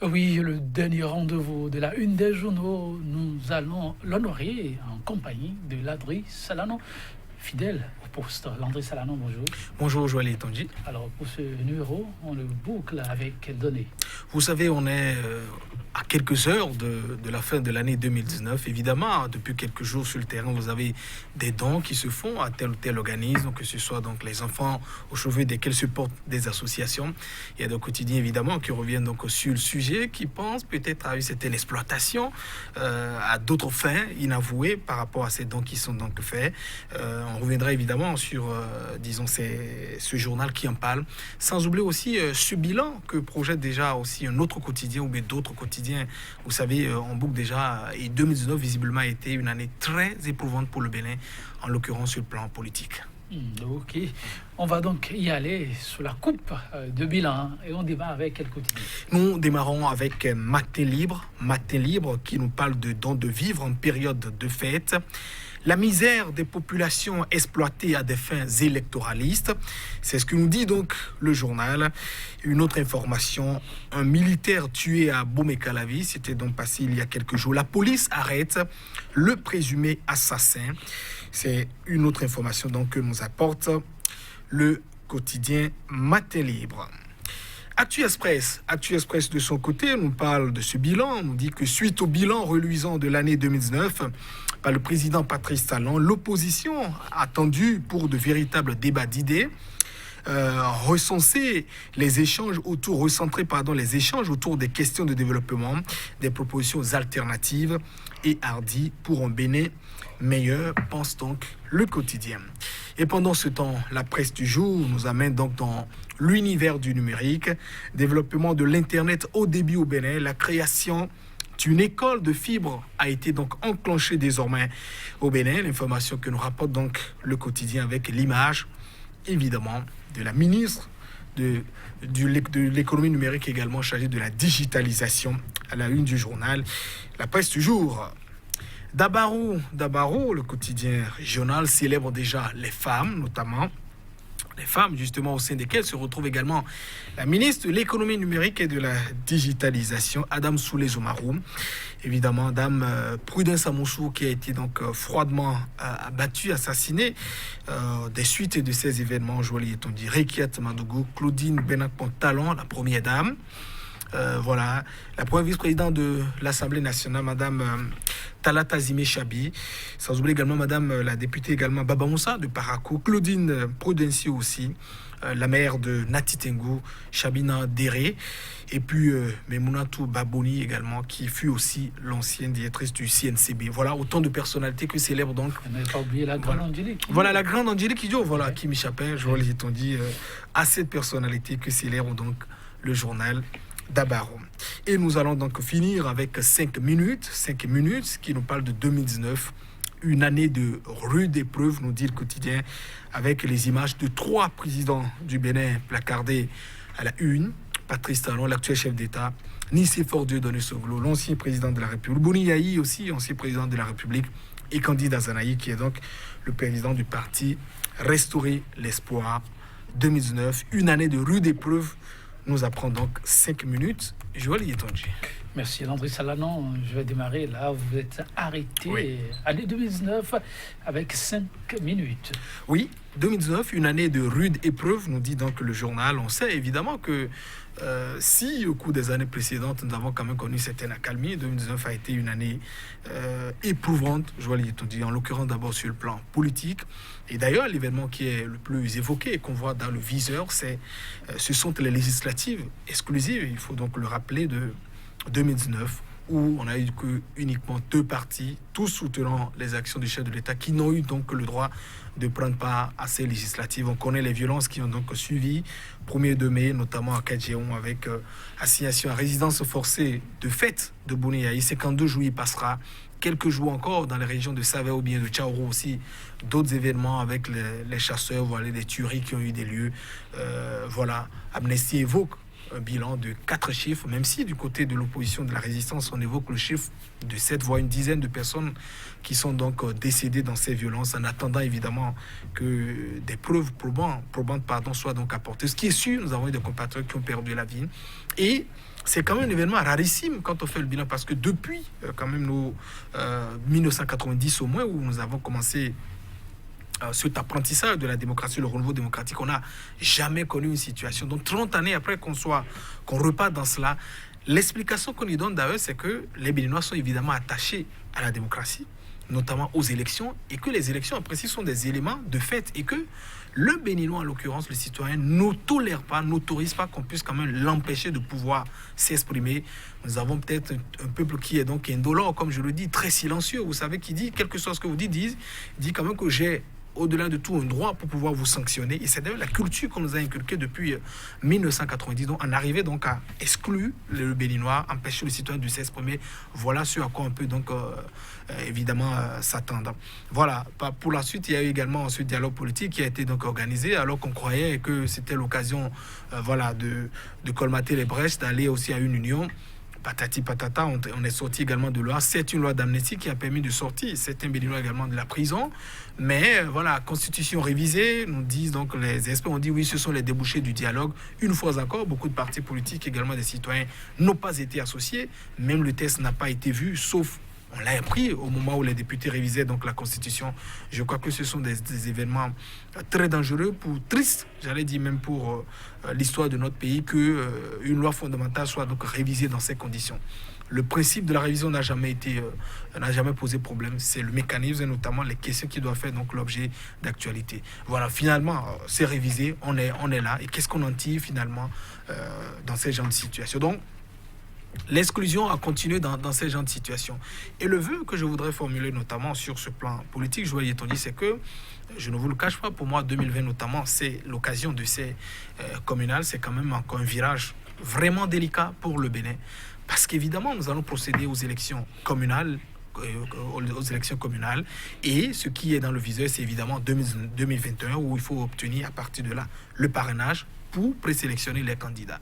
Oui, le dernier rendez-vous de la une des journaux, nous allons l'honorer en compagnie de Landry Salanon, fidèle au poste. Landry Salanon, bonjour. Bonjour Joël Etonji. Alors pour ce numéro, on le boucle avec quelles données? Vous savez, on est à quelques heures de la fin de l'année 2019. Évidemment, depuis quelques jours sur le terrain, vous avez des dons qui se font à tel ou tel organisme, que ce soit donc les enfants aux cheveux desquels supportent des associations. Il y a des quotidiens évidemment qui reviennent donc sur le sujet, qui pensent peut-être à une certaine exploitation, à d'autres fins inavouées par rapport à ces dons qui sont donc faits. On reviendra évidemment sur, disons, ce journal qui en parle, sans oublier aussi ce bilan que projette déjà aussi un autre quotidien ou bien d'autres quotidiens. Vous savez, on boucle déjà, et 2019 visiblement a été une année très éprouvante pour le Bénin, en l'occurrence sur le plan politique. Ok, on va donc y aller sous la coupe de bilan et on démarre avec quel quotidien? Nous démarrons avec Matin Libre qui nous parle de don de vivre en période de fête. La misère des populations exploitées à des fins électoralistes, c'est ce que nous dit donc le journal. Une autre information, un militaire tué à Bomé-Calavi, c'était donc passé il y a quelques jours. La police arrête le présumé assassin. C'est une autre information donc que nous apporte le quotidien Matin Libre. Actu Express de son côté nous parle de ce bilan, nous dit que suite au bilan reluisant de l'année 2019 par le président Patrice Talon, l'opposition attendue pour de véritables débats d'idées, recentrer les échanges autour des questions de développement, des propositions alternatives et hardies pour un Bénin meilleur, pense donc le quotidien. Et pendant ce temps, la presse du jour nous amène donc dans l'univers du numérique, développement de l'Internet haut débit au Bénin, la création d'une école de fibre a été donc enclenchée désormais au Bénin. L'information que nous rapporte donc le quotidien avec l'image, évidemment, de la ministre de l'économie numérique également chargée de la digitalisation à la une du journal. La presse du jour. Dabarou, le quotidien régional, célèbre déjà les femmes, notamment les femmes, justement, au sein desquelles se retrouve également la ministre de l'économie numérique et de la digitalisation, Adam Soulé Oumarou. Évidemment, Dame Prudence Amoussou, qui a été donc froidement abattue, assassinée des suites de ces événements. Jolie, on dit Rekiat Madougou, Claudine Benak-Pontalon, la première dame. Voilà, la première vice-présidente de l'Assemblée nationale, Madame Talata Zimé Chabi, sans oublier également Madame la députée également Baba Moussa de Parakou, Claudine Prudencio aussi, la maire de Natitengu, Chabina Déré, et puis Memounatou Baboni également, qui fut aussi l'ancienne directrice du CNCB. Voilà, autant de personnalités que célèbre donc. On n'a pas oublié la grande Angélique. Voilà, la grande Angélique Kidjo, voilà, qui m'échappait, je vois les on dit, à cette personnalité que célèbre donc le journal Dabarou. Et nous allons donc finir avec 5 minutes qui nous parle de 2019, une année de rude épreuve, nous dit le quotidien, avec les images de 3 présidents du Bénin placardés à la une. Patrice Talon, l'actuel chef d'État, Nicéphore Dieudonné Soglo, l'ancien président de la République, Boni Yahi aussi, ancien président de la République, et Candide Azanaï, qui est donc le président du parti Restaurer l'Espoir. 2019, une année de rude épreuve, nous apprend donc 5 minutes. Joël Yetonji. Merci Landry Salanon. Je vais démarrer là. Vous êtes arrêté. Oui. Année 2019 avec 5 minutes. Oui, 2019, une année de rude épreuve, nous dit donc le journal. On sait évidemment que si au cours des années précédentes, nous avons quand même connu certaines accalmies, 2019 a été une année éprouvante, Joël Yetonji, en l'occurrence d'abord sur le plan politique. Et d'ailleurs, l'événement qui est le plus évoqué et qu'on voit dans le viseur, ce sont les législatives exclusives, il faut donc le rappeler, de 2019, où on a eu que uniquement 2 partis, tous soutenant les actions du chef de l'État, qui n'ont eu donc le droit de prendre part à ces législatives. On connaît les violences qui ont donc suivi, 1er de mai, notamment à Kadjeon, avec assignation à résidence forcée de fait de Bounéaï. 52 jours, il passera. Quelques jours encore dans les régions de Save ou bien de Tchaourou aussi, d'autres événements avec les chasseurs, voilà, des tueries qui ont eu des lieux. Voilà, Amnesty évoque un bilan de 4 chiffres, même si du côté de l'opposition, de la résistance, on évoque le chiffre de 7 voire une dizaine de personnes qui sont donc décédées dans ces violences, en attendant évidemment que des preuves probantes soient donc apportées. Ce qui est sûr, nous avons eu des compatriotes qui ont perdu la vie. Et c'est quand même un événement rarissime quand on fait le bilan, parce que depuis quand même nos 1990 au moins, où nous avons commencé cet apprentissage de la démocratie, le renouveau démocratique, on n'a jamais connu une situation. Donc 30 années après qu'on repart dans cela, l'explication qu'on y donne d'ailleurs, c'est que les Béninois sont évidemment attachés à la démocratie, notamment aux élections, et que les élections en principe sont des éléments de fait, et que le Béninois, en l'occurrence le citoyen, n'autorise pas qu'on puisse quand même l'empêcher de pouvoir s'exprimer. Nous avons peut-être un peuple qui est donc indolent, comme je le dis, très silencieux. Vous savez, qui dit, quel que soit ce que vous dites, dit quand même que j'ai au-delà de tout un droit pour pouvoir vous sanctionner. Et c'est d'ailleurs la culture qu'on nous a inculquée depuis 1990. Donc, on arrivait donc à exclure le Béninois, empêcher le citoyen de s'exprimer. Voilà ce à quoi on peut donc évidemment s'attendre. Voilà. Pour la suite, il y a eu également ce dialogue politique qui a été donc organisé, alors qu'on croyait que c'était l'occasion de colmater les brèches, d'aller aussi à une union. Patati patata, on est sorti également de loi. C'est une loi d'amnistie qui a permis de sortir certains Béninois également de la prison. Mais voilà, constitution révisée, nous disent donc les experts, ont dit oui, ce sont les débouchés du dialogue. Une fois encore, beaucoup de partis politiques, également des citoyens, n'ont pas été associés. Même le test n'a pas été vu, sauf on l'a appris au moment où les députés révisaient donc la Constitution. Je crois que ce sont des événements très dangereux, tristes, j'allais dire même pour l'histoire de notre pays, qu'une loi fondamentale soit donc révisée dans ces conditions. Le principe de la révision n'a jamais posé problème. C'est le mécanisme et notamment les questions qui doivent faire donc l'objet d'actualité. Voilà, finalement, c'est révisé, on est là. Et qu'est-ce qu'on en tire finalement dans ces genres de situations? Donc, l'exclusion a continué dans ces genres de situations. Et le vœu que je voudrais formuler notamment sur ce plan politique, Joël Yetonji, c'est que, je ne vous le cache pas, pour moi, 2020 notamment, c'est l'occasion de ces communales. C'est quand même encore un virage vraiment délicat pour le Bénin. Parce qu'évidemment, nous allons procéder aux élections communales. Et ce qui est dans le viseur, c'est évidemment 2021, où il faut obtenir à partir de là le parrainage pour présélectionner les candidats.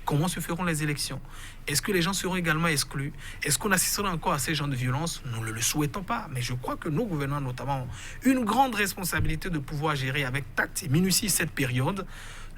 Comment se feront les élections? Est-ce que les gens seront également exclus? Est-ce qu'on assistera encore à ces genres de violence? Nous ne le souhaitons pas, mais je crois que nos gouvernants notamment ont une grande responsabilité de pouvoir gérer avec tact et minutie cette période.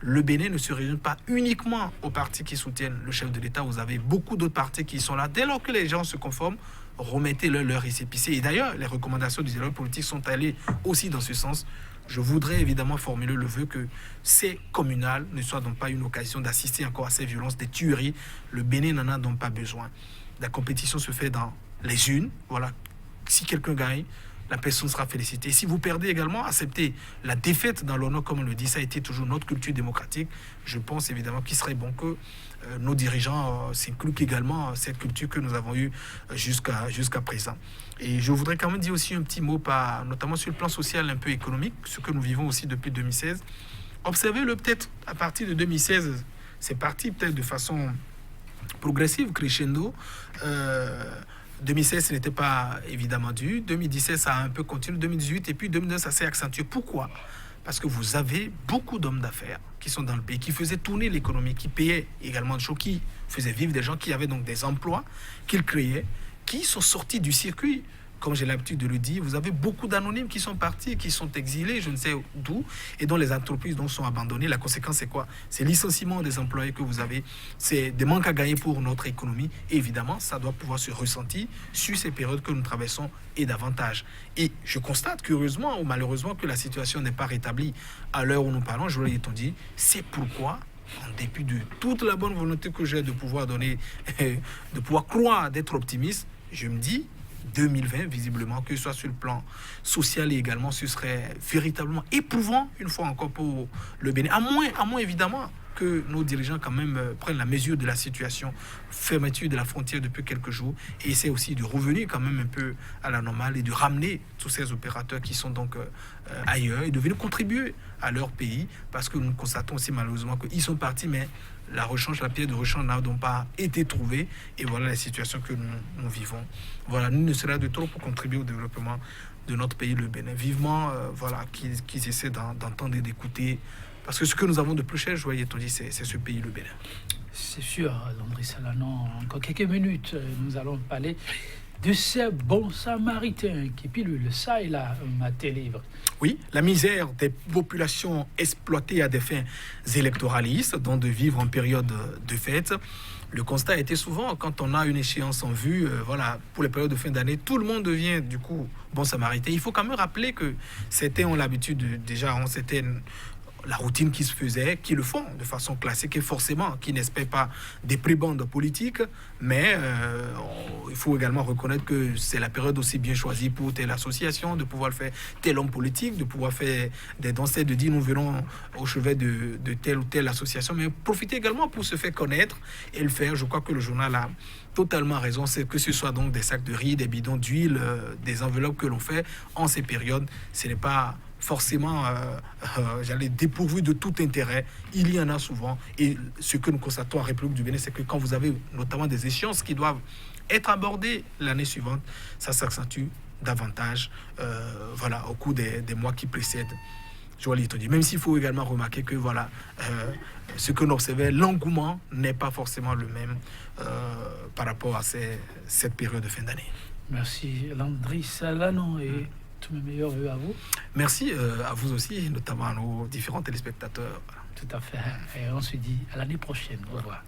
Le Bénin ne se résume pas uniquement aux partis qui soutiennent le chef de l'État. Vous avez beaucoup d'autres partis qui sont là. Dès lors que les gens se conforment, remettez-leur leur récépissé. Et d'ailleurs, les recommandations du dialogue politique sont allées aussi dans ce sens. Je voudrais évidemment formuler le vœu que ces communales ne soient donc pas une occasion d'assister encore à ces violences, des tueries. Le Bénin n'en a donc pas besoin. La compétition se fait dans les urnes. Voilà. Si quelqu'un gagne, la personne sera félicitée. Et si vous perdez également, acceptez la défaite dans l'honneur, comme on le dit. Ça a été toujours notre culture démocratique. Je pense évidemment qu'il serait bon que nos dirigeants s'incluent également cette culture que nous avons eue jusqu'à présent. Et je voudrais quand même dire aussi un petit mot, notamment sur le plan social, un peu économique, ce que nous vivons aussi depuis 2016. Observez-le peut-être à partir de 2016, c'est parti peut-être de façon progressive, crescendo. 2016, ce n'était pas évidemment dû. 2017, ça a un peu continué. 2018 et puis 2019, ça s'est accentué. Pourquoi? Parce que vous avez beaucoup d'hommes d'affaires qui sont dans le pays, qui faisaient tourner l'économie, qui payaient également des choses, qui faisaient vivre des gens, qui avaient donc des emplois qu'ils créaient, qui sont sortis du circuit. Comme j'ai l'habitude de le dire, vous avez beaucoup d'anonymes qui sont partis, qui sont exilés, je ne sais d'où, et dont les entreprises donc sont abandonnées. La conséquence, c'est quoi? C'est le licenciement des employés que vous avez. C'est des manques à gagner pour notre économie. Et évidemment, ça doit pouvoir se ressentir sur ces périodes que nous traversons et davantage. Et je constate, curieusement ou malheureusement, que la situation n'est pas rétablie à l'heure où nous parlons. Je vous l'ai dit, c'est pourquoi, en dépit de toute la bonne volonté que j'ai de pouvoir donner, de pouvoir croire, d'être optimiste, je me dis, 2020, visiblement, que ce soit sur le plan social et également, ce serait véritablement éprouvant, une fois encore, pour le Bénin. À moins évidemment, que nos dirigeants quand même prennent la mesure de la situation, fermeture de la frontière depuis quelques jours, et essaient aussi de revenir quand même un peu à la normale et de ramener tous ces opérateurs qui sont donc ailleurs et de venir contribuer à leur pays, parce que nous constatons aussi malheureusement qu'ils sont partis, mais la pierre de rechange n'a donc pas été trouvée, et voilà la situation que nous vivons. Voilà, nous ne sera de trop pour contribuer au développement de notre pays, le Bénin. Vivement, qu'ils essaient d'entendre et d'écouter, parce que ce que nous avons de plus cher, je voyais, c'est ce pays, le Bénin. C'est sûr, Landry Salanon, encore quelques minutes, nous allons parler de ces bons samaritains qui pilulent ça et là, matin libre. Oui, la misère des populations exploitées à des fins électoralistes, dont de vivre en période de fête. Le constat était souvent, quand on a une échéance en vue, voilà, pour les périodes de fin d'année, tout le monde devient du coup bon samaritain. Il faut quand même rappeler que certains ont l'habitude, déjà, c'était la routine qui se faisait, qui le font de façon classique et forcément, qui n'espèrent pas des prébendes politiques, mais il faut également reconnaître que c'est la période aussi bien choisie pour telle association, de pouvoir faire tel homme politique, de pouvoir faire des danses, de dire nous venons au chevet de telle ou telle association, mais profiter également pour se faire connaître et le faire. Je crois que le journal a totalement raison, c'est que ce soit donc des sacs de riz, des bidons d'huile, des enveloppes que l'on fait en ces périodes, ce n'est pas forcément, j'allais dépourvu de tout intérêt. Il y en a souvent. Et ce que nous constatons en République du Bénin, c'est que quand vous avez notamment des échéances qui doivent être abordées l'année suivante, ça s'accentue davantage voilà, au cours des mois qui précèdent. Je vois l'étude. Même s'il faut également remarquer que voilà, ce que nous observons, l'engouement n'est pas forcément le même par rapport à cette période de fin d'année. Merci Landry Salanon et tous mes meilleurs vœux à vous. Merci à vous aussi, notamment à nos différents téléspectateurs. Tout à fait. Et on se dit à l'année prochaine. Au revoir.